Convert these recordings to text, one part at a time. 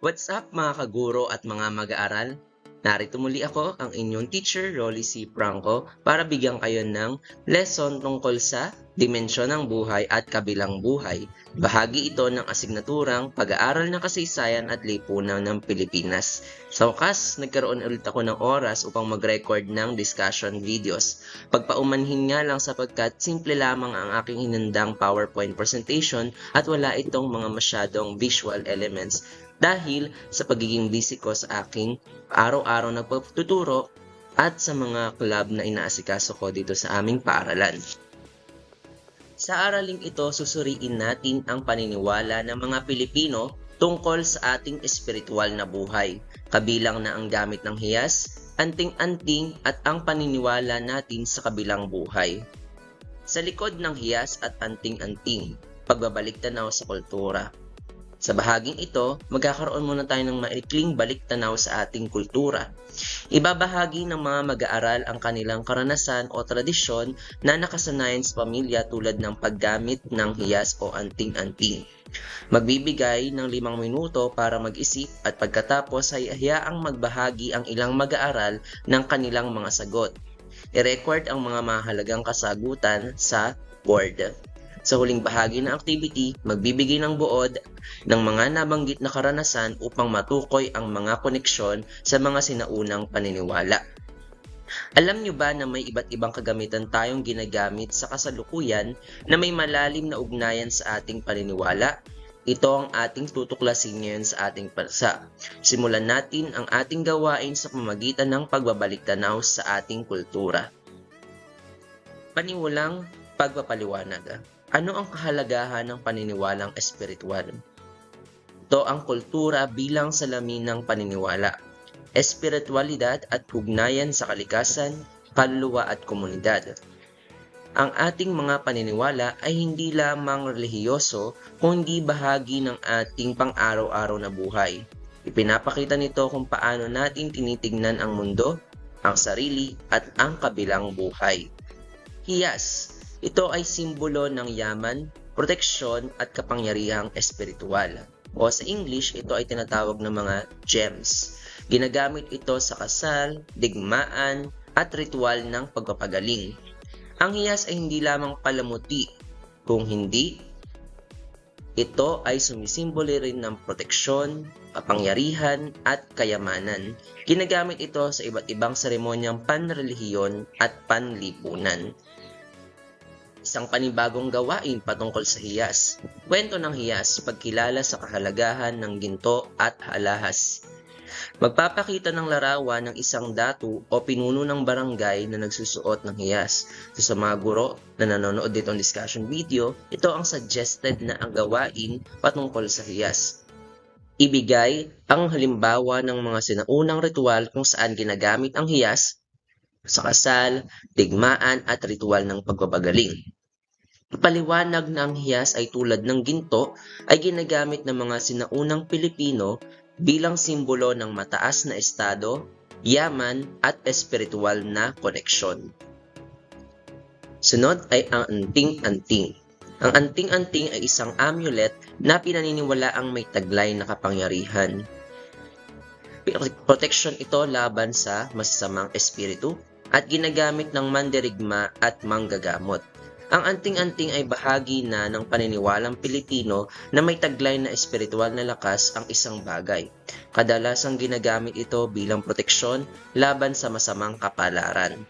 What's up mga kaguro at mga mag-aaral? Narito muli ako, ang inyong teacher, Rolly C. Franco, para bigyan kayo ng lesson tungkol sa dimensyon ng buhay at kabilang buhay. Bahagi ito ng asignaturang pag-aaral ng kasaysayan at lipunan ng Pilipinas. Sa wakas, nagkaroon ulit ako ng oras upang mag-record ng discussion videos. Pagpaumanhin nga lang sapagkat simple lamang ang aking hinandang PowerPoint presentation at wala itong mga masyadong visual elements. Dahil sa pagiging busy ko sa aking araw-araw na pagtuturo at sa mga club na inaasikaso ko dito sa aming paaralan. Sa araling ito, susuriin natin ang paniniwala ng mga Pilipino tungkol sa ating espiritual na buhay, kabilang na ang gamit ng hiyas, anting-anting at ang paniniwala natin sa kabilang buhay. Sa likod ng hiyas at anting-anting, pagbabalik-tanaw sa kultura. Sa bahaging ito, magkakaroon muna tayo ng maikling balik-tanaw sa ating kultura. Ibabahagi ng mga mag-aaral ang kanilang karanasan o tradisyon na nakasanayan sa pamilya tulad ng paggamit ng hiyas o anting-anting. Magbibigay ng 5 minuto para mag-isip at pagkatapos ay hayaang magbahagi ang ilang mag-aaral ng kanilang mga sagot. I-record ang mga mahalagang kasagutan sa board. Sa huling bahagi ng activity, magbibigay ng buod ng mga nabanggit na karanasan upang matukoy ang mga koneksyon sa mga sinaunang paniniwala. Alam nyo ba na may iba't ibang kagamitan tayong ginagamit sa kasalukuyan na may malalim na ugnayan sa ating paniniwala? Ito ang ating tutuklasin ngayon sa ating parsa. Simulan natin ang ating gawain sa pamamagitan ng pagbabalik-tanaw sa ating kultura. Paniwalang pagpapaliwanag. Ano ang kahalagahan ng paniniwalang espiritual? Ito ang kultura bilang salamin ng paniniwala, espiritualidad at ugnayan sa kalikasan, kaluluwa at komunidad. Ang ating mga paniniwala ay hindi lamang relihiyoso kundi bahagi ng ating pang-araw-araw na buhay. Ipinapakita nito kung paano natin tinitignan ang mundo, ang sarili at ang kabilang buhay. Hiyas. Ito ay simbolo ng yaman, proteksyon at kapangyarihang espiritual. O sa English, ito ay tinatawag ng mga gems. Ginagamit ito sa kasal, digmaan at ritual ng pagpapagaling. Ang hiyas ay hindi lamang palamuti, kung hindi, ito ay sumisimbolo rin ng proteksyon, kapangyarihan at kayamanan. Ginagamit ito sa iba't ibang seremonyang panrelihiyon at panlipunan. Isang panibagong gawain patungkol sa hiyas. Kwento ng hiyas, pagkilala sa kahalagahan ng ginto at alahas. Magpapakita ng larawan ng isang datu o pinuno ng barangay na nagsusuot ng hiyas. So, sa mga guro na nanonood dito ng discussion video, ito ang suggested na ang gawain patungkol sa hiyas. Ibigay ang halimbawa ng mga sinaunang ritual kung saan ginagamit ang hiyas sa kasal, digmaan at ritual ng pagpapagaling. Ipaliwanag na ang hiyas ay tulad ng ginto ay ginagamit ng mga sinaunang Pilipino bilang simbolo ng mataas na estado, yaman at espiritual na koneksyon. Sunod ay ang anting-anting. Ang anting-anting ay isang amulet na pinaniniwalaang may taglay na kapangyarihan. Proteksyon ito laban sa masasamang espiritu at ginagamit ng mandirigma at manggagamot. Ang anting-anting ay bahagi na ng paniniwalang Pilipino na may taglay na espiritual na lakas ang isang bagay. Kadalasang ginagamit ito bilang proteksyon laban sa masamang kapalaran.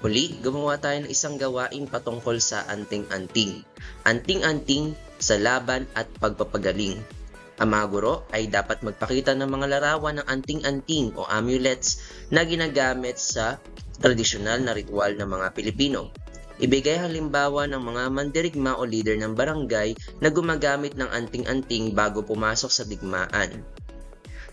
Huli, gumawa tayo ng isang gawain patungkol sa anting-anting. Anting-anting sa laban at pagpapagaling. Ang mga guro ay dapat magpakita ng mga larawan ng anting-anting o amulets na ginagamit sa tradisyonal na ritual ng mga Pilipino. Ibigay halimbawa ng mga mandirigma o leader ng barangay na gumagamit ng anting-anting bago pumasok sa digmaan.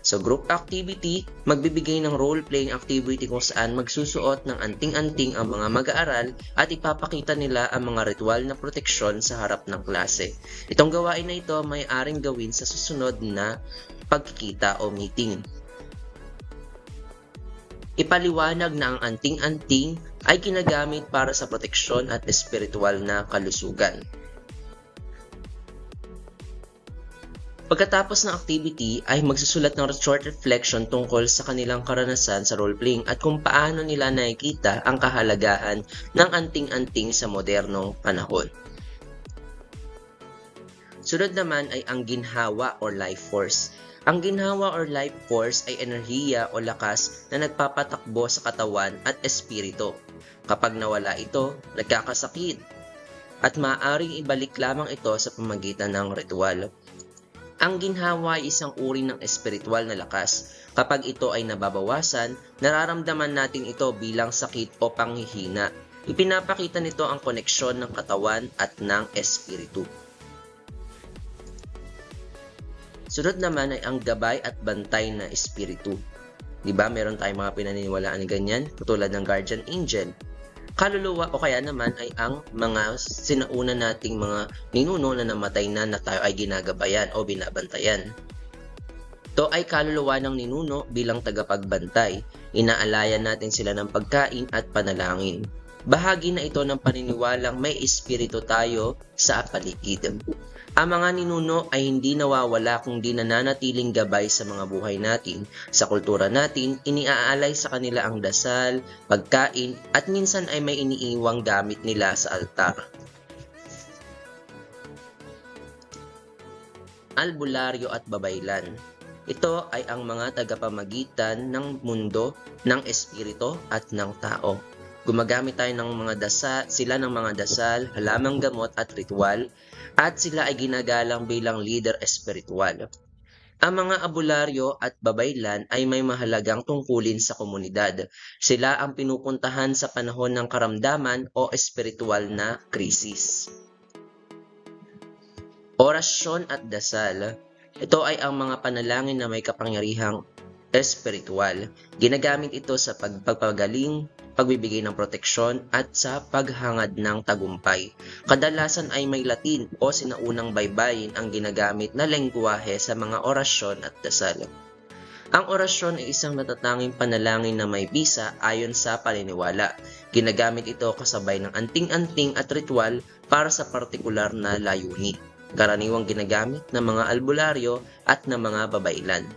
So group activity, magbibigay ng role-playing activity kung saan magsusuot ng anting-anting ang mga mag-aaral at ipapakita nila ang mga ritual na proteksyon sa harap ng klase. Itong gawain na ito may aring gawin sa susunod na pagkikita o meeting. Ipaliwanag na ang anting-anting ay ginagamit para sa proteksyon at espiritual na kalusugan. Pagkatapos ng activity ay magsusulat ng short reflection tungkol sa kanilang karanasan sa role-playing at kung paano nila nakikita ang kahalagahan ng anting-anting sa modernong panahon. Sunod naman ay ang ginhawa or life force. Ang ginhawa or life force ay enerhiya o lakas na nagpapatakbo sa katawan at espiritu. Kapag nawala ito, nagkakasakit at maaaring ibalik lamang ito sa pamamagitan ng ritual. Ang ginhawa ay isang uri ng espiritual na lakas. Kapag ito ay nababawasan, nararamdaman natin ito bilang sakit o panghihina. Ipinapakita nito ang koneksyon ng katawan at ng espiritu. Sunod naman ay ang gabay at bantay na espiritu. Diba, meron tayong mga pinaniniwalaan na ganyan, katulad ng guardian angel. Kaluluwa o kaya naman ay ang mga sinauna nating mga ninuno na namatay na tayo ay ginagabayan o binabantayan. Ito ay kaluluwa ng ninuno bilang tagapagbantay. Inaalayan natin sila ng pagkain at panalangin. Bahagi na ito ng paniniwalang may espiritu tayo sa paligid. Ang mga ninuno ay hindi nawawala kung di nananatiling gabay sa mga buhay natin. Sa kultura natin, iniaalay sa kanila ang dasal, pagkain, at minsan ay may iniiwang gamit nila sa altar. Albularyo at babaylan. Ito ay ang mga tagapamagitan ng mundo, ng espiritu at ng tao. Gumagamit tayo ng mga dasal, halamang gamot at ritual, at sila ay ginagalang bilang leader espiritual. Ang mga albularyo at babaylan ay may mahalagang tungkulin sa komunidad. Sila ang pinupuntahan sa panahon ng karamdaman o espiritual na krisis. Orasyon at dasal. Ito ay ang mga panalangin na may kapangyarihang espiritual. Ginagamit ito sa pagpapagaling, pagbibigay ng proteksyon at sa paghangad ng tagumpay. Kadalasan ay may Latin o sinaunang baybayin ang ginagamit na lengguwahe sa mga orasyon at dasal. Ang orasyon ay isang natatanging panalangin na may bisa ayon sa paniniwala. Ginagamit ito kasabay ng anting-anting at ritual para sa partikular na layunin. Karaniwang ginagamit ng mga albularyo at ng mga babaylan.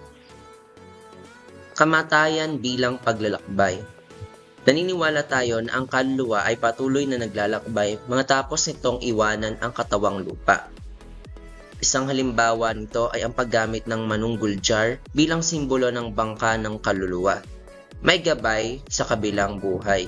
Kamatayan bilang paglalakbay. Naniniwala tayo na ang kaluluwa ay patuloy na naglalakbay matapos nitong iwanan ang katawang lupa. Isang halimbawa nito ay ang paggamit ng manunggul jar bilang simbolo ng bangka ng kaluluwa. May gabay sa kabilang buhay.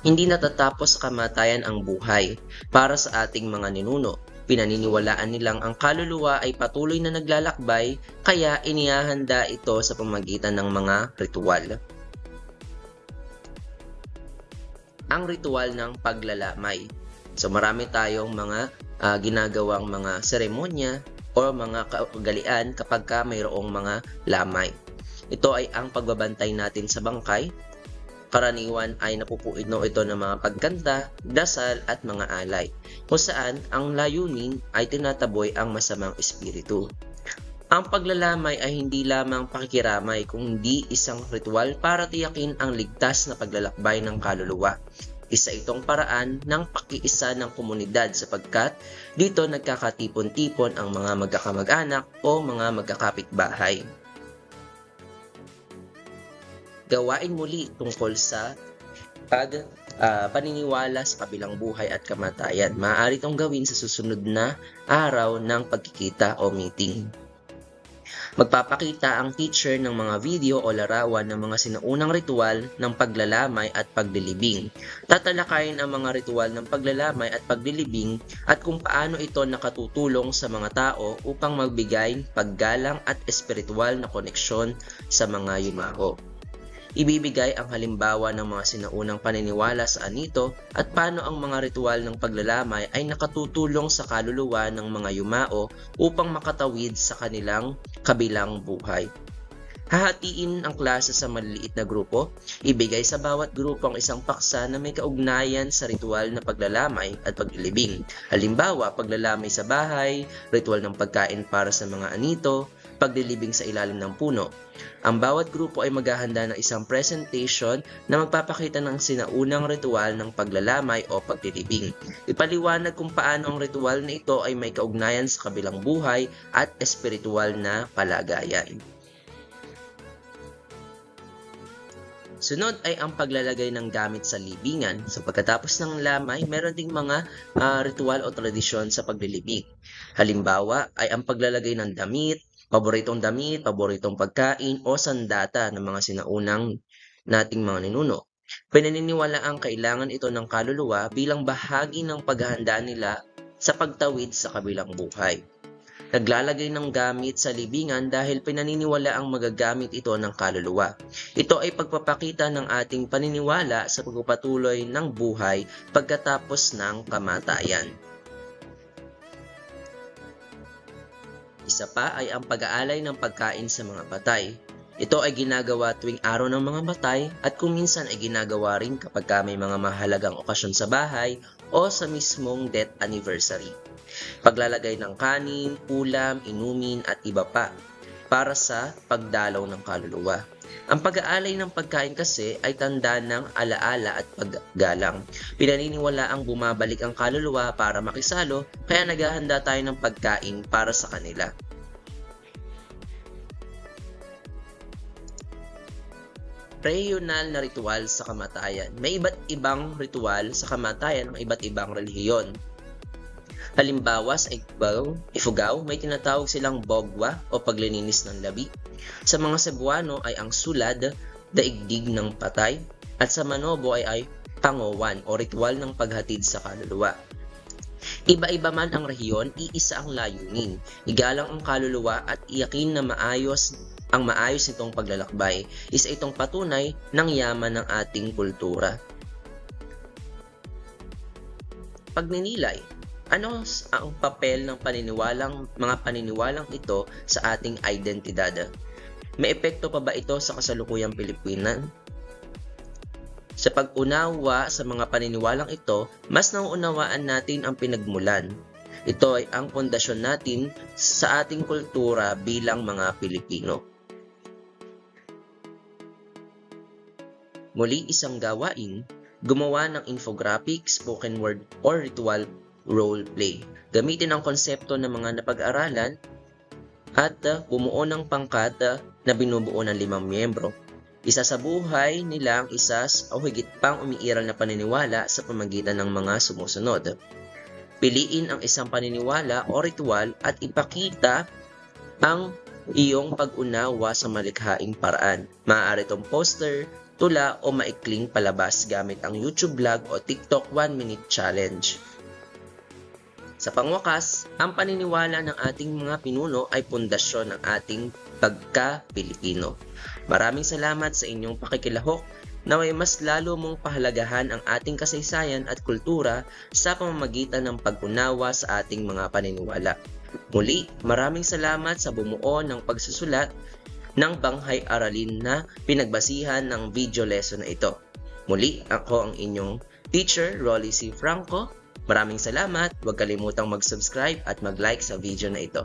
Hindi natatapos sa kamatayan ang buhay. Para sa ating mga ninuno, pinaniniwalaan nilang ang kaluluwa ay patuloy na naglalakbay kaya inihahanda ito sa pamamagitan ng mga ritual. Ang ritual ng paglalamay. So marami tayong mga ginagawang mga seremonya o mga kaugalian kapag mayroong mga lamay. Ito ay ang pagbabantay natin sa bangkay. Karaniwan ay napupuno ito ng mga pagkanta, dasal at mga alay, kung saan ang layunin ay tinataboy ang masamang espiritu. Ang paglalamay ay hindi lamang pakikiramay kundi isang ritual para tiyakin ang ligtas na paglalakbay ng kaluluwa. Isa itong paraan ng pakiisa ng komunidad sapagkat dito nagkakatipon-tipon ang mga magkakamag-anak o mga magkakapitbahay. Gawain muli tungkol sa paniniwala sa kabilang buhay at kamatayan. Maaari itong gawin sa susunod na araw ng pagkikita o meeting. Magpapakita ang teacher ng mga video o larawan ng mga sinaunang ritual ng paglalamay at paglilibing. Tatalakayin ang mga ritual ng paglalamay at paglilibing at kung paano ito nakatutulong sa mga tao upang magbigay paggalang at espiritual na koneksyon sa mga yumaho. Ibibigay ang halimbawa ng mga sinaunang paniniwala sa anito at paano ang mga ritual ng paglalamay ay nakatutulong sa kaluluwa ng mga yumao upang makatawid sa kanilang kabilang buhay. Hahatiin ang klase sa maliliit na grupo. Ibigay sa bawat grupo ang isang paksa na may kaugnayan sa ritual na paglalamay at paglilibing. Halimbawa, paglalamay sa bahay, ritual ng pagkain para sa mga anito, paglilibing sa ilalim ng puno. Ang bawat grupo ay maghahanda ng isang presentation na magpapakita ng sinaunang ritual ng paglalamay o paglilibing. Ipaliwanag kung paano ang ritual na ito ay may kaugnayan sa kabilang buhay at espiritual na palagayan. Sunod ay ang paglalagay ng gamit sa libingan. So pagkatapos ng lamay, meron ding mga ritual o tradisyon sa paglilibing. Halimbawa ay ang paglalagay ng damit, paboritong pagkain o sandata ng mga sinaunang nating mga ninuno. Pinaniniwala ang kailangan ito ng kaluluwa bilang bahagi ng paghahanda nila sa pagtawid sa kabilang buhay. Naglalagay ng gamit sa libingan dahil pinaniniwala ang magagamit ito ng kaluluwa. Ito ay pagpapakita ng ating paniniwala sa pagpapatuloy ng buhay pagkatapos ng kamatayan. Isa pa ay ang pag-aalay ng pagkain sa mga patay. Ito ay ginagawa tuwing araw ng mga patay at kung minsan ay ginagawa rin kapag may mga mahalagang okasyon sa bahay o sa mismong death anniversary. Paglalagay ng kanin, ulam, inumin at iba pa para sa pagdalaw ng kaluluwa. Ang pag-aalay ng pagkain kasi ay tanda ng alaala at paggalang. Pinaniniwala ang bumabalik ang kaluluwa para makisalo, kaya naghahanda tayo ng pagkain para sa kanila. Rehiyonal na ritual sa kamatayan. May iba't ibang ritual sa kamatayan ng iba't ibang relihiyon. Halimbawa sa Ifugao, may tinatawag silang bogwa o paglilinis ng labi. Sa mga Cebuano ay ang sulad, daigdig ng patay, at sa Manobo ay pangowan o ritual ng paghatid sa kaluluwa. Iba-iba man ang rehiyon, iisa ang layunin. Igalang ang kaluluwa at iyakin na maayos itong paglalakbay. Isa itong patunay ng yaman ng ating kultura. Pagninilay. Ano ang papel ng mga paniniwalang ito sa ating identidad? May epekto pa ba ito sa kasalukuyang Pilipinas? Sa pag-unawa sa mga paniniwalang ito, mas nauunawaan natin ang pinagmulan. Ito ay ang pundasyon natin sa ating kultura bilang mga Pilipino. Muli isang gawain, gumawa ng infographic, spoken word, or ritual role play. Gamitin ang konsepto ng mga napag-aralan at bumuo ng pangkat na binubuo ng 5 miyembro. Isa sa buhay nila ang isas o higit pang umiiral na paniniwala sa pamamagitan ng mga sumusunod. Piliin ang isang paniniwala o ritual at ipakita ang iyong pag-unawa sa malikhaing paraan. Maaari itong poster, tula o maikling palabas gamit ang YouTube vlog o TikTok 1-minute challenge. Sa pangwakas, ang paniniwala ng ating mga pinuno ay pundasyon ng ating pagka-Pilipino. Maraming salamat sa inyong pakikilahok na may mas lalo mong pahalagahan ang ating kasaysayan at kultura sa pamamagitan ng pag-unawa sa ating mga paniniwala. Muli, maraming salamat sa bumuo ng pagsusulat ng Banghay Aralin na pinagbasihan ng video lesson na ito. Muli, ako ang inyong teacher, Rolly C. Franco. Maraming salamat, huwag kalimutang mag-subscribe at mag-like sa video na ito.